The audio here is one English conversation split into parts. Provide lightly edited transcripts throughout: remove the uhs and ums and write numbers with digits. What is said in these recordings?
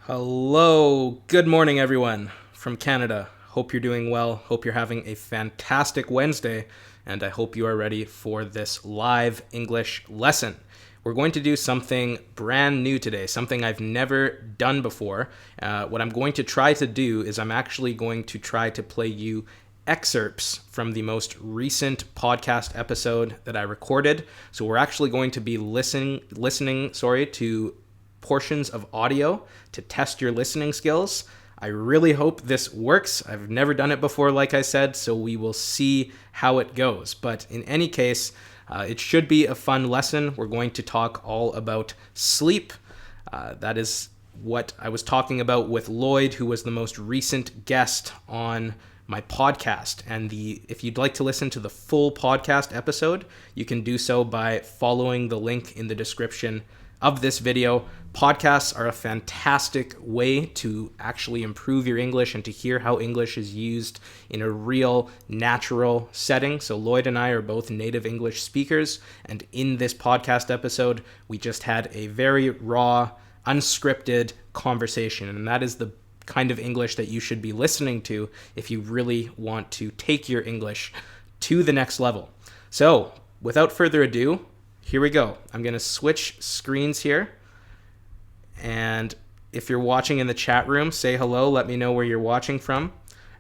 Hello, good morning, everyone from Canada. Hope you're doing well. Hope you're having a fantastic Wednesday, and I hope you are ready for this live English lesson. We're going to do something brand new today, something I've never done before. What I'm going to try to do is I'm actually going to try to play you excerpts from the most recent podcast episode that I recorded. So we're actually going to be listening to portions of audio to test your listening skills. I really hope this works. I've never done it before, like I said, so we will see how it goes. But in any case, it should be a fun lesson. We're going to talk all about sleep. That is what I was talking about with Lloyd, who was the most recent guest on my podcast. And if you'd like to listen to the full podcast episode, you can do so by following the link in the description of this video. Podcasts are a fantastic way to actually improve your English and to hear how English is used in a real natural setting. So Lloyd and I are both native English speakers, and in this podcast episode, we just had a very raw, unscripted conversation, and that is the kind of English that you should be listening to if you really want to take your English to the next level. So, without further ado, here we go. I'm going to switch screens here. And if you're watching in the chat room, say hello. Let me know where you're watching from.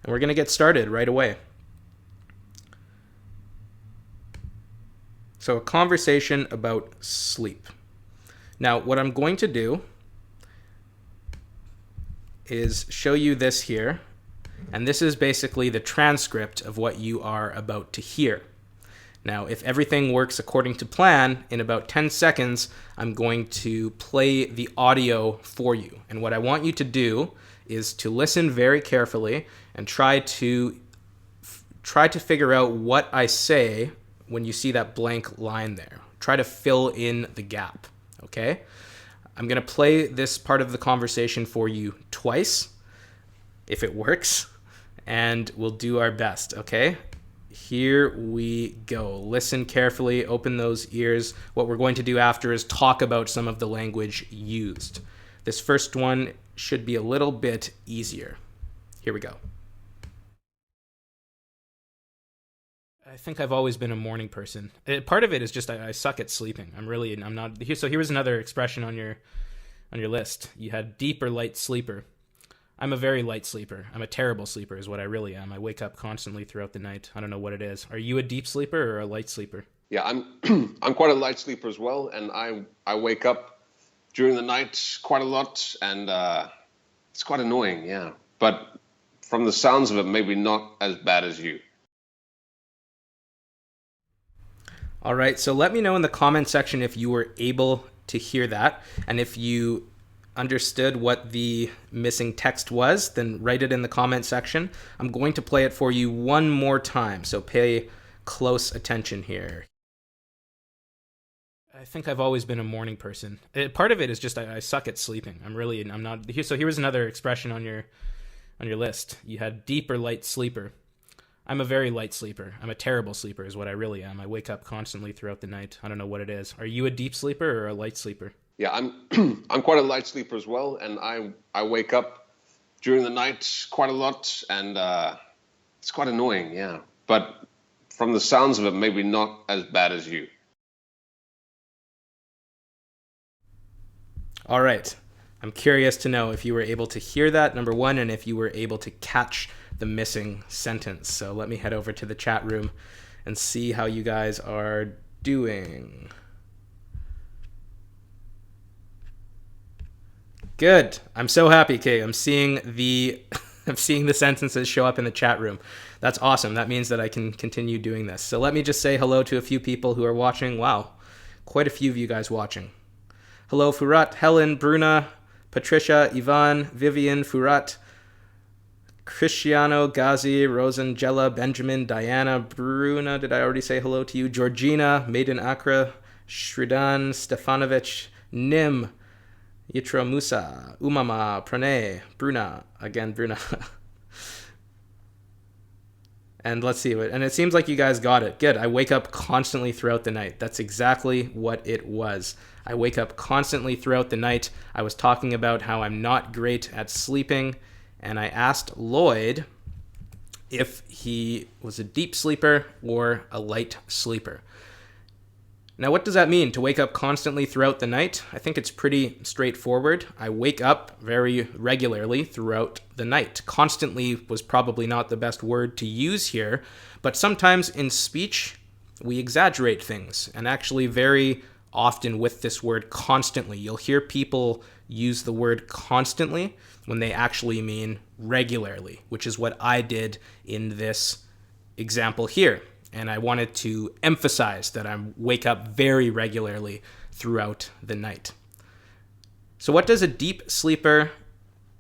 And we're going to get started right away. So a conversation about sleep. Now, what I'm going to do is show you this here. And this is basically the transcript of what you are about to hear. Now, if everything works according to plan, in about 10 seconds, I'm going to play the audio for you. And what I want you to do is to listen very carefully and try to figure out what I say when you see that blank line there. Try to fill in the gap, okay? I'm going to play this part of the conversation for you twice, if it works, and we'll do our best, okay? Here we go. Listen carefully, open those ears. What we're going to do after is talk about some of the language used. This first one should be a little bit easier. Here we go. I think I've always been a morning person. Part of it is just I suck at sleeping. I'm not. So here was another expression on your list. You had deep or light sleeper. I'm a very light sleeper. I'm a terrible sleeper is what I really am. I wake up constantly throughout the night. I don't know what it is. Are you a deep sleeper or a light sleeper? Yeah, I'm quite a light sleeper as well, and I wake up during the night quite a lot, and it's quite annoying, yeah. But from the sounds of it, maybe not as bad as you. All right, so let me know in the comment section if you were able to hear that, and if you understood what the missing text was, then write it in the comment section. I'm going to play it for you one more time, so pay close attention here. I think I've always been a morning person. Part of it is just I suck at sleeping. I'm not. So here was another expression on your list. You had deep or light sleeper. I'm a very light sleeper. I'm a terrible sleeper is what I really am. I wake up constantly throughout the night. I don't know what it is. Are you a deep sleeper or a light sleeper? Yeah, I'm quite a light sleeper as well, and I wake up during the night quite a lot, and it's quite annoying, yeah. But from the sounds of it, maybe not as bad as you. All right. I'm curious to know if you were able to hear that, number one, and if you were able to catch the missing sentence. So let me head over to the chat room and see how you guys are doing. Good. I'm so happy, Kay. I'm seeing the sentences show up in the chat room. That's awesome. That means that I can continue doing this. So let me just say hello to a few people who are watching. Wow. Quite a few of you guys watching. Hello, Furat, Helen, Bruna, Patricia, Ivan, Vivian, Furat, Cristiano, Ghazi, Rosangela, Benjamin, Diana, Bruna, did I already say hello to you? Georgina, Maiden Akra, Shridan, Stefanovic, Nim, Yitra Musa, Umama, Pranay, Bruna, again Bruna. And let's see what, and it seems like you guys got it. Good. I wake up constantly throughout the night. That's exactly what it was. I wake up constantly throughout the night. I was talking about how I'm not great at sleeping, and I asked Lloyd if he was a deep sleeper or a light sleeper. Now, what does that mean, to wake up constantly throughout the night? I think it's pretty straightforward. I wake up very regularly throughout the night. Constantly was probably not the best word to use here, but sometimes in speech, we exaggerate things. And actually, very often with this word constantly, you'll hear people use the word constantly when they actually mean regularly, which is what I did in this example here. And I wanted to emphasize that I wake up very regularly throughout the night. So what does a deep sleeper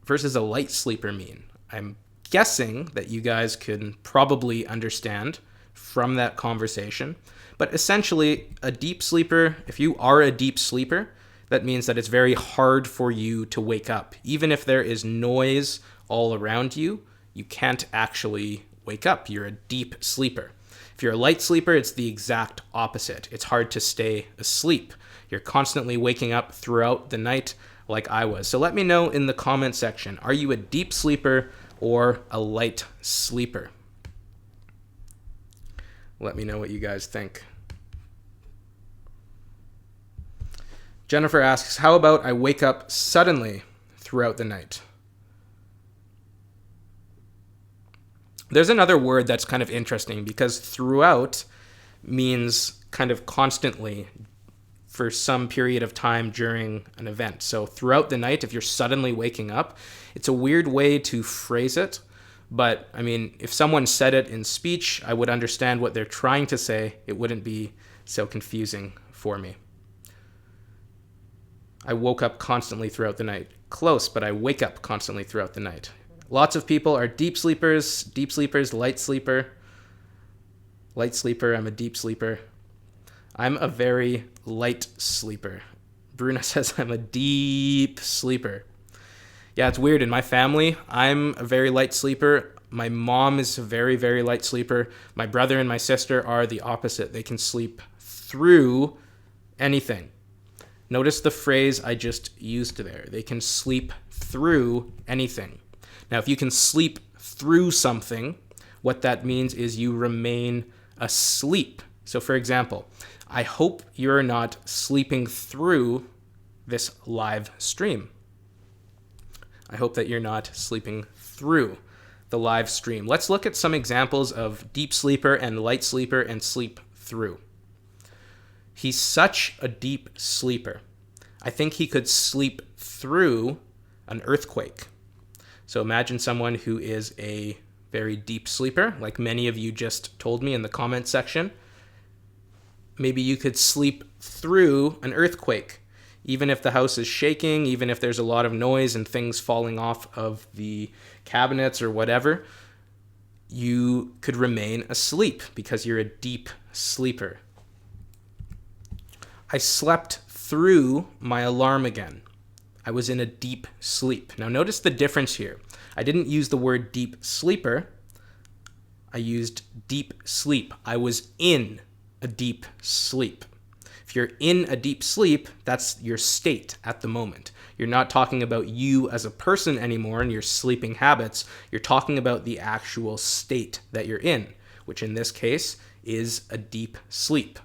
versus a light sleeper mean? I'm guessing that you guys can probably understand from that conversation. But essentially, a deep sleeper, if you are a deep sleeper, that means that it's very hard for you to wake up. Even if there is noise all around you, you can't actually wake up. You're a deep sleeper. If you're a light sleeper, it's the exact opposite. It's hard to stay asleep. You're constantly waking up throughout the night like I was. So let me know in the comment section, are you a deep sleeper or a light sleeper? Let me know what you guys think. Jennifer asks, how about I wake up suddenly throughout the night? There's another word that's kind of interesting because throughout means kind of constantly for some period of time during an event. So throughout the night, if you're suddenly waking up, it's a weird way to phrase it. But I mean, if someone said it in speech, I would understand what they're trying to say. It wouldn't be so confusing for me. I woke up constantly throughout the night. Close, but I wake up constantly throughout the night. Lots of people are deep sleepers, light sleeper. Light sleeper, I'm a deep sleeper. I'm a very light sleeper. Bruna says I'm a deep sleeper. Yeah, it's weird. In my family, I'm a very light sleeper. My mom is a very, very light sleeper. My brother and my sister are the opposite. They can sleep through anything. Notice the phrase I just used there. They can sleep through anything. Now, if you can sleep through something, what that means is you remain asleep. So, for example, I hope you're not sleeping through this live stream. I hope that you're not sleeping through the live stream. Let's look at some examples of deep sleeper and light sleeper and sleep through. He's such a deep sleeper. I think he could sleep through an earthquake. So imagine someone who is a very deep sleeper, like many of you just told me in the comment section. Maybe you could sleep through an earthquake. Even if the house is shaking, even if there's a lot of noise and things falling off of the cabinets or whatever, you could remain asleep because you're a deep sleeper. I slept through my alarm again. I was in a deep sleep. Now notice the difference here. I didn't use the word deep sleeper. I used deep sleep. I was in a deep sleep. If you're in a deep sleep, that's your state at the moment. You're not talking about you as a person anymore and your sleeping habits. You're talking about the actual state that you're in, which in this case is a deep sleep.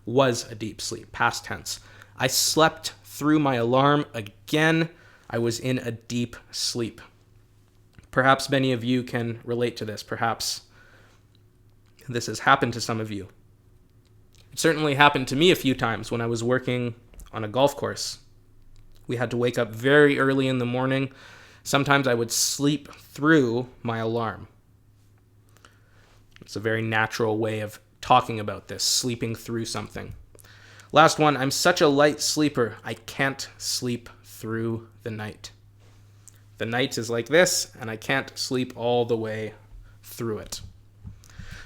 Was a deep sleep, past tense. I slept through my alarm again. I was in a deep sleep. Perhaps many of you can relate to this. Perhaps this has happened to some of you. It certainly happened to me a few times when I was working on a golf course. We had to wake up very early in the morning. Sometimes I would sleep through my alarm. It's a very natural way of talking about this, sleeping through something. Last one, I'm such a light sleeper, I can't sleep through the night. The night is like this, and I can't sleep all the way through it.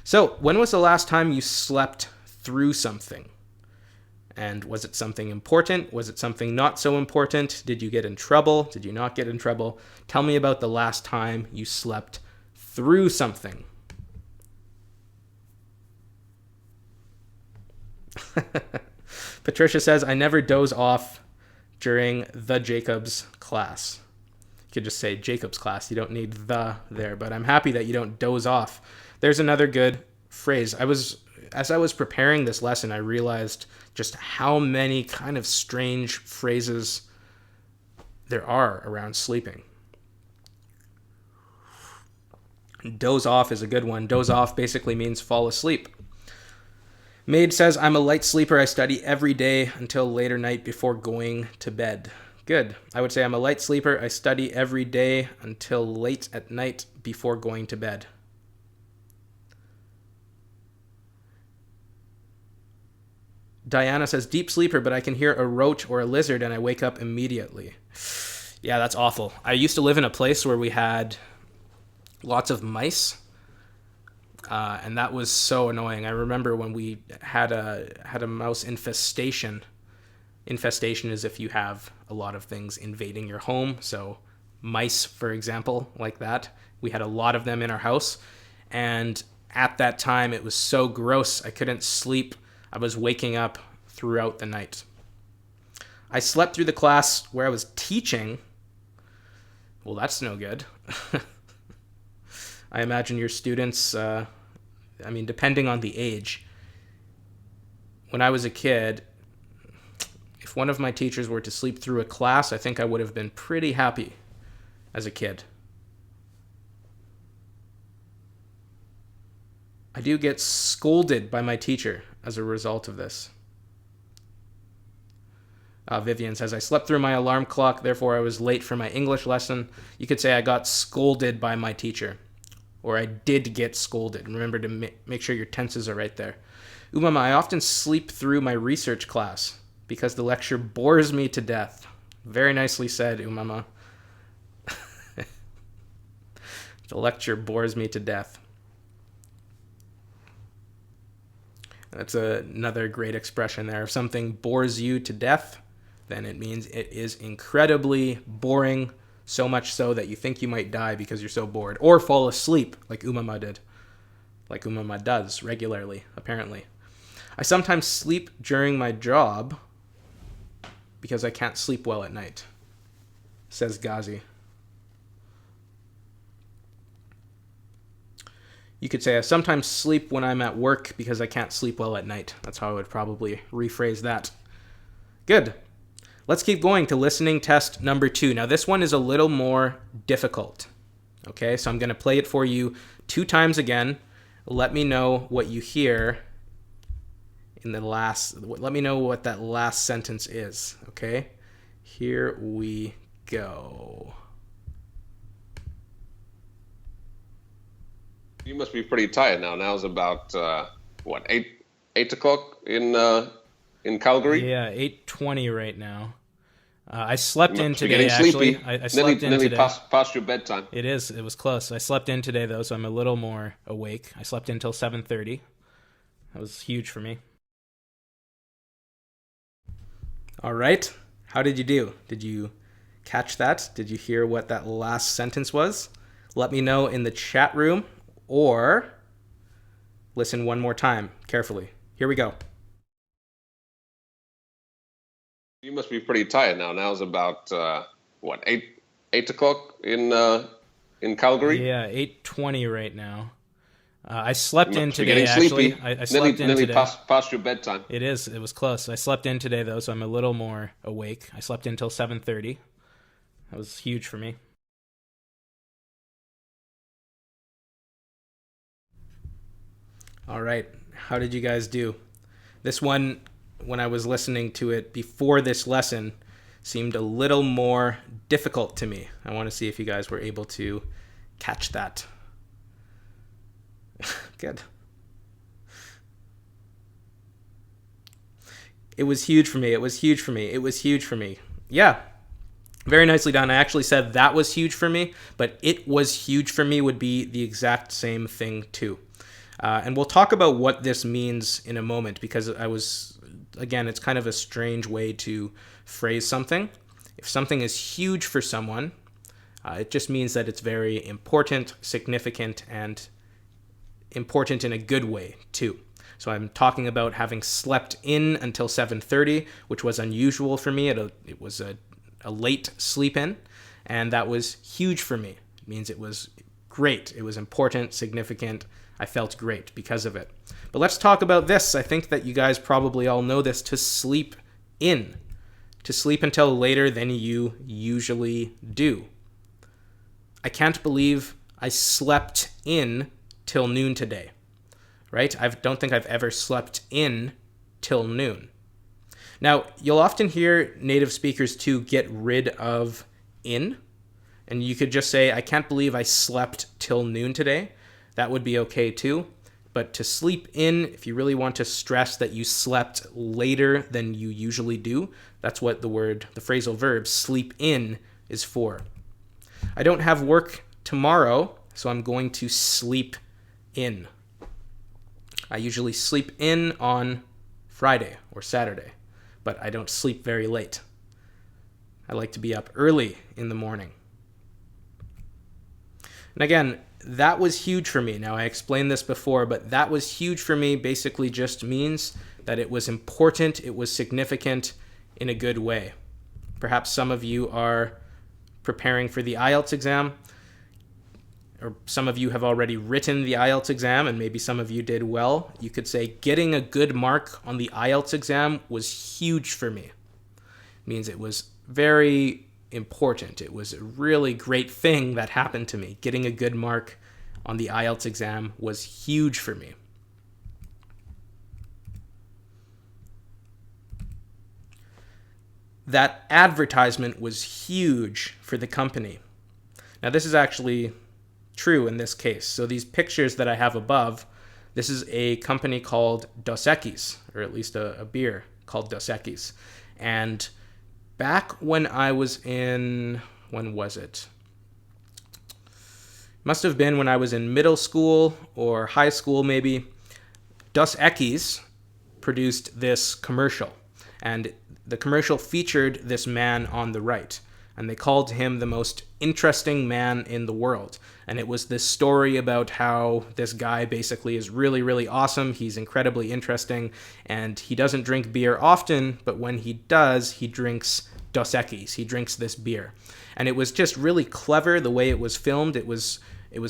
So, when was the last time you slept through something? And was it something important? Was it something not so important? Did you get in trouble? Did you not get in trouble? Tell me about the last time you slept through something. Patricia says, I never doze off during the Jacobs class. You could just say Jacobs class. You don't need the there, but I'm happy that you don't doze off. There's another good phrase. As I was preparing this lesson, I realized just how many kind of strange phrases there are around sleeping. Doze off is a good one. Doze off basically means fall asleep. Maid says, I'm a light sleeper. I study every day until later night before going to bed. Good. I would say I'm a light sleeper. I study every day until late at night before going to bed. Diana says, deep sleeper, but I can hear a roach or a lizard and I wake up immediately. Yeah, that's awful. I used to live in a place where we had lots of mice. And that was so annoying. I remember when we had a mouse infestation. Infestation is if you have a lot of things invading your home. So mice, for example, like that. We had a lot of them in our house. And at that time, it was so gross. I couldn't sleep. I was waking up throughout the night. I slept through the class where I was teaching. Well, that's no good. I imagine your students, depending on the age. When I was a kid, if one of my teachers were to sleep through a class, I think I would have been pretty happy as a kid. I do get scolded by my teacher as a result of this. Vivian says, I slept through my alarm clock, therefore I was late for my English lesson. You could say I got scolded by my teacher. Or I did get scolded. Remember to make sure your tenses are right there. Umama, I often sleep through my research class because the lecture bores me to death. Very nicely said, Umama. The lecture bores me to death. That's another great expression there. If something bores you to death, then it means it is incredibly boring, so much so that you think you might die because you're so bored. Or fall asleep, like Umama did. Like Umama does regularly, apparently. I sometimes sleep during my job because I can't sleep well at night, says Ghazi. You could say I sometimes sleep when I'm at work because I can't sleep well at night. That's how I would probably rephrase that. Good. Let's keep going to listening test number 2. Now, this one is a little more difficult. Okay, so I'm going to play it for you 2 times again. Let me know what you hear in the last, let me know what that last sentence is. Okay, here we go. You must be pretty tired now. Now it's about, 8 o'clock in Calgary? Yeah, 8:20 right now. I slept in You're today, getting actually. sleepy. I slept in nearly today. past your bedtime. It is. It was close. I slept in today, though, so I'm a little more awake. I slept in until 7:30. That was huge for me. All right. How did you do? Did you catch that? Did you hear what that last sentence was? Let me know in the chat room or listen one more time carefully. Here we go. You must be pretty tired now. Now it's about, 8 o'clock in Calgary? Yeah, 8:20 right now. I slept in You're today, getting actually. sleepy. I slept in nearly today. past your bedtime. It is. It was close. I slept in today, though, so I'm a little more awake. I slept in until 7:30. That was huge for me. All right. How did you guys do? This one, when I was listening to it before this lesson, seemed a little more difficult to me. I want to see if you guys were able to catch that. Good. It was huge for me. It was huge for me. It was huge for me. Yeah. Very nicely done. I actually said that was huge for me, but it was huge for me would be the exact same thing too. And we'll talk about what this means in a moment because again, it's kind of a strange way to phrase something. If something is huge for someone, it just means that it's very important, significant, and important in a good way too. So I'm talking about having slept in until 7:30, which was unusual for me. It was a late sleep in, and that was huge for me. It means it was great. It was important, significant. I felt great because of it. But let's talk about this. I think that you guys probably all know this: to sleep in. To sleep until later than you usually do. I can't believe I slept in till noon today, right? I don't think I've ever slept in till noon. Now, you'll often hear native speakers too get rid of in, and you could just say, I can't believe I slept till noon today. That would be okay too. But to sleep in, if you really want to stress that you slept later than you usually do, that's what the phrasal verb sleep in is for. I don't have work tomorrow, so I'm going to sleep in. I usually sleep in on Friday or Saturday, but I don't sleep very late. I like to be up early in the morning. And again, that was huge for me. Now, I explained this before, but that was huge for me basically just means that it was important, it was significant in a good way. Perhaps some of you are preparing for the IELTS exam, or some of you have already written the IELTS exam, and maybe some of you did well. You could say getting a good mark on the IELTS exam was huge for me. It means it was very important. It was a really great thing that happened to me. Getting a good mark on the IELTS exam was huge for me. That advertisement was huge for the company. Now, this is actually true in this case. So these pictures that I have above, this is a company called Dos Equis, or at least a beer called Dos Equis. And back when I was in, when was it? Must have been when I was in middle school or high school maybe. Dos Equis produced this commercial, and the commercial featured this man on the right, and they called him the most interesting man in the world. And it was this story about how this guy basically is really, really awesome. He's incredibly interesting, and he doesn't drink beer often, but when he does, he drinks Dos Equis. He drinks this beer. And it was just really clever the way it was filmed. It was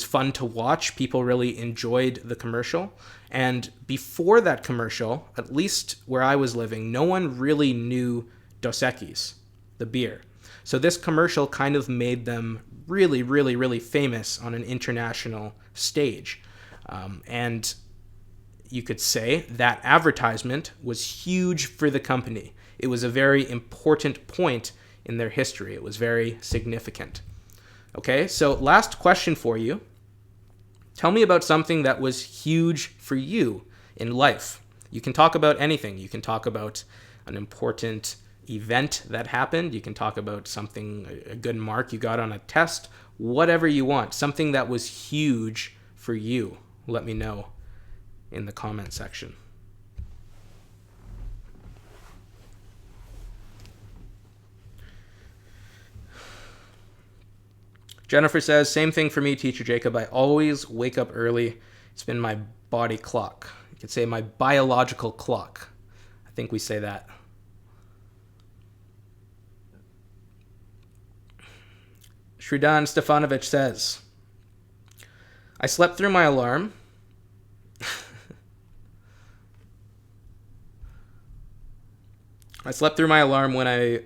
fun to watch. People really enjoyed the commercial. And before that commercial, at least where I was living, no one really knew Dos Equis, the beer. So this commercial kind of made them really, really, really famous on an international stage. And you could say that advertisement was huge for the company. It was a very important point in their history. It was very significant. Okay, so last question for you. Tell me about something that was huge for you in life. You can talk about anything. You can talk about an important event that happened. You can talk about something, a good mark you got on a test, whatever you want. Something that was huge for you. Let me know in the comment section. Jennifer says, same thing for me, Teacher Jacob. I always wake up early. It's been my body clock. You could say my biological clock. I think we say that. Shridan Stefanovic says, I slept through my alarm. I slept through my alarm when I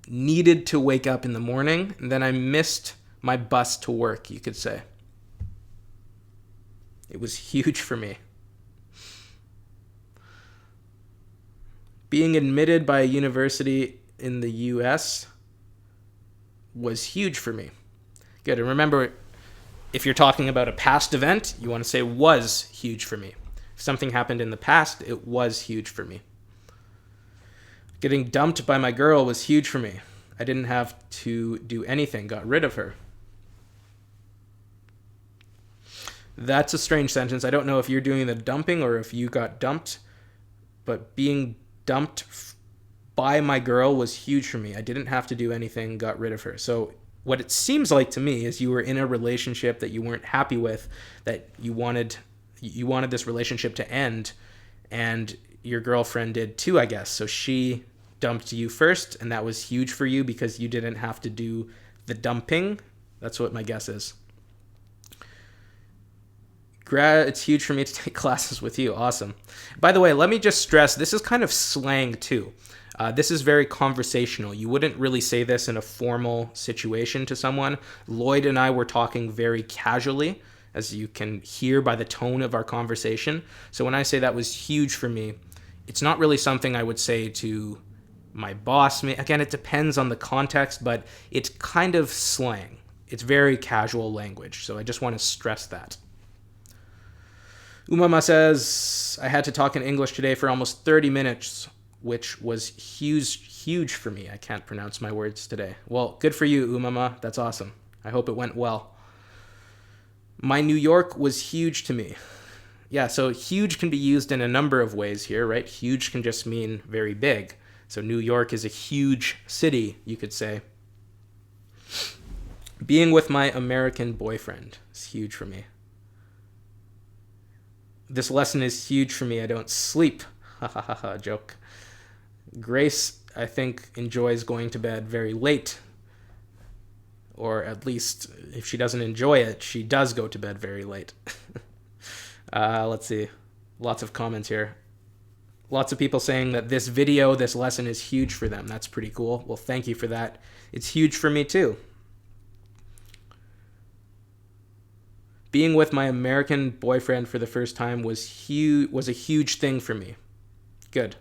needed to wake up in the morning, and then I missed my bus to work, you could say. It was huge for me. Being admitted by a university in the US was huge for me. Good, and remember, if you're talking about a past event, you want to say was huge for me. If something happened in the past, it was huge for me. Getting dumped by my girl was huge for me. I didn't have to do anything, got rid of her. That's a strange sentence. I don't know if you're doing the dumping or if you got dumped, but being dumped by my girl was huge for me. I didn't have to do anything, got rid of her. So what it seems like to me is you were in a relationship that you weren't happy with, that you wanted this relationship to end, and your girlfriend did too, I guess. So she dumped you first, and that was huge for you because you didn't have to do the dumping. That's what my guess is. It's huge for me to take classes with you. Awesome. By the way, let me just stress, this is kind of slang too. This is very conversational. You wouldn't really say this in a formal situation to someone. Lloyd and I were talking very casually, as you can hear by the tone of our conversation. So when I say that was huge for me, it's not really something I would say to my boss. Again, it depends on the context, but it's kind of slang. It's very casual language. So I just want to stress that. Umama says, I had to talk in English today for almost 30 minutes, which was huge for me. I can't pronounce my words today. Well, good for you, Umama. That's awesome. I hope it went well. My New York was huge to me. Yeah, so huge can be used in a number of ways here, right? Huge can just mean very big. So New York is a huge city, you could say. Being with my American boyfriend is huge for me. This lesson is huge for me. I don't sleep. Ha ha ha ha, joke. Grace, I think, enjoys going to bed very late. Or at least, if she doesn't enjoy it, she does go to bed very late. Let's see. Lots of comments here. Lots of people saying that this video, this lesson is huge for them. That's pretty cool. Well, thank you for that. It's huge for me too. Being with my American boyfriend for the first time was a huge thing for me. Good.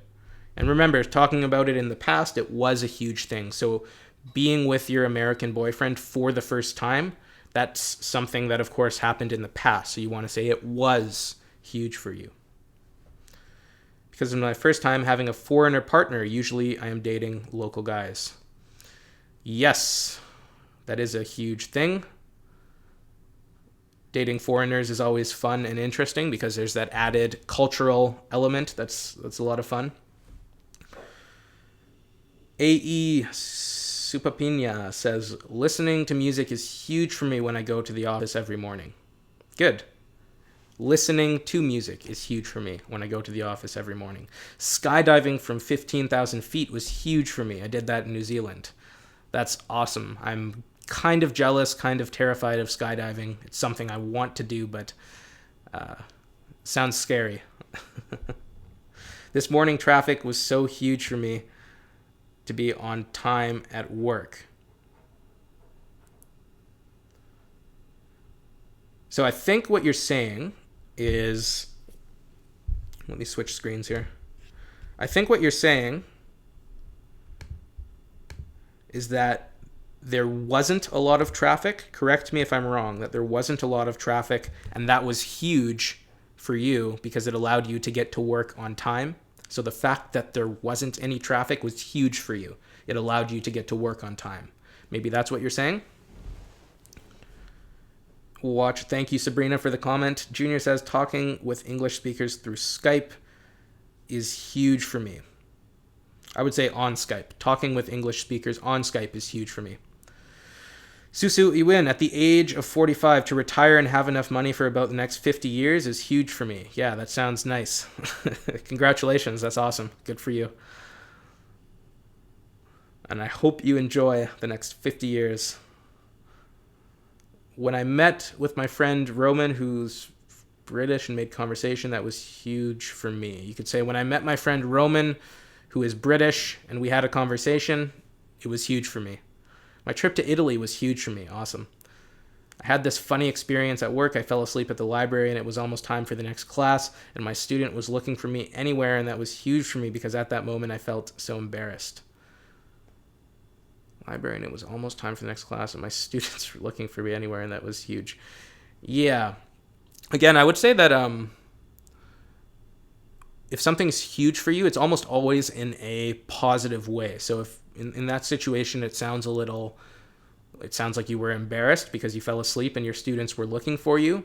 And remember, talking about it in the past, it was a huge thing. So being with your American boyfriend for the first time, that's something that, of course, happened in the past. So you want to say it was huge for you. Because in my first time having a foreigner partner, usually I am dating local guys. Yes, that is a huge thing. Dating foreigners is always fun and interesting because there's that added cultural element that's a lot of fun. AE Supapina says, listening to music is huge for me when I go to the office every morning. Good. Listening to music is huge for me when I go to the office every morning. Skydiving from 15,000 feet was huge for me. I did that in New Zealand. That's awesome. I'm kind of jealous, kind of terrified of skydiving. It's something I want to do, but sounds scary. This morning traffic was so huge for me to be on time at work. So I think what you're saying is, let me switch screens here. I think what you're saying is that there wasn't a lot of traffic. Correct me if I'm wrong, that there wasn't a lot of traffic, and that was huge for you because it allowed you to get to work on time. So the fact that there wasn't any traffic was huge for you. It allowed you to get to work on time. Maybe that's what you're saying? Watch. Thank you, Sabrina, for the comment. Junior says, talking with English speakers through Skype is huge for me. I would say on Skype. Talking with English speakers on Skype is huge for me. Susu Iwin, at the age of 45, to retire and have enough money for about the next 50 years is huge for me. Yeah, that sounds nice. Congratulations. That's awesome. Good for you. And I hope you enjoy the next 50 years. When I met with my friend Roman, who's British and made conversation, that was huge for me. You could say when I met my friend Roman, who is British, and we had a conversation, it was huge for me. My trip to Italy was huge for me. Awesome. I had this funny experience at work. I fell asleep at the library and it was almost time for the next class, and my student was looking for me anywhere, and that was huge for me because at that moment I felt so embarrassed. Library and it was almost time for the next class and my students were looking for me anywhere, and that was huge. Yeah. Again, I would say that if something's huge for you, it's almost always in a positive way. So if in that situation it sounds like you were embarrassed because you fell asleep and your students were looking for you.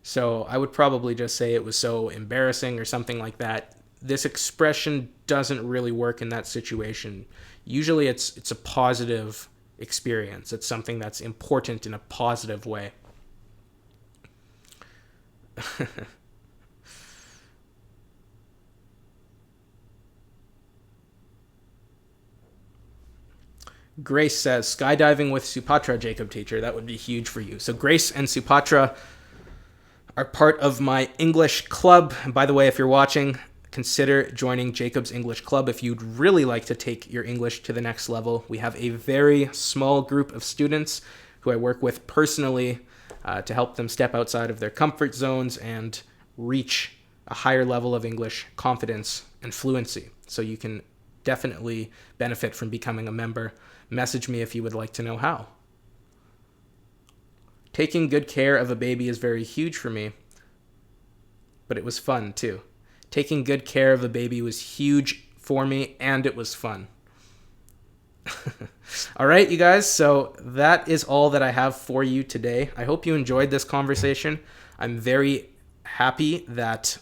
So I would probably just say it was so embarrassing or something like that. This expression doesn't really work in that situation. Usually it's a positive experience. It's something that's important in a positive way. Grace says, skydiving with Supatra, Jacob teacher. That would be huge for you. So Grace and Supatra are part of my English club. And by the way, if you're watching, consider joining Jacob's English Club if you'd really like to take your English to the next level. We have a very small group of students who I work with personally to help them step outside of their comfort zones and reach a higher level of English confidence and fluency. So you can definitely benefit from becoming a member. Message me if you would like to know how. Taking good care of a baby is very huge for me, but it was fun too. Taking good care of a baby was huge for me, and it was fun. All right, you guys, so that is all that I have for you today. I hope you enjoyed this conversation. I'm very happy that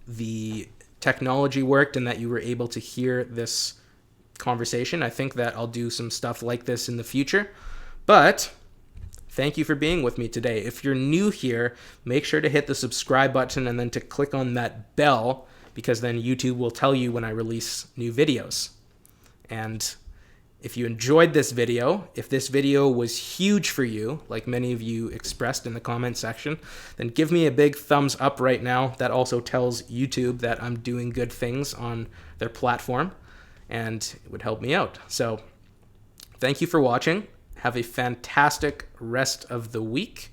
the technology worked and that you were able to hear this conversation. I think that I'll do some stuff like this in the future. But thank you for being with me today. If you're new here, make sure to hit the subscribe button and then to click on that bell, because then YouTube will tell you when I release new videos. And if you enjoyed this video, if this video was huge for you, like many of you expressed in the comment section, then give me a big thumbs up right now. That also tells YouTube that I'm doing good things on their platform, and it would help me out. So thank you for watching. Have a fantastic rest of the week,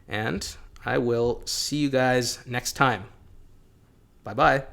and I will see you guys next time. Bye-bye.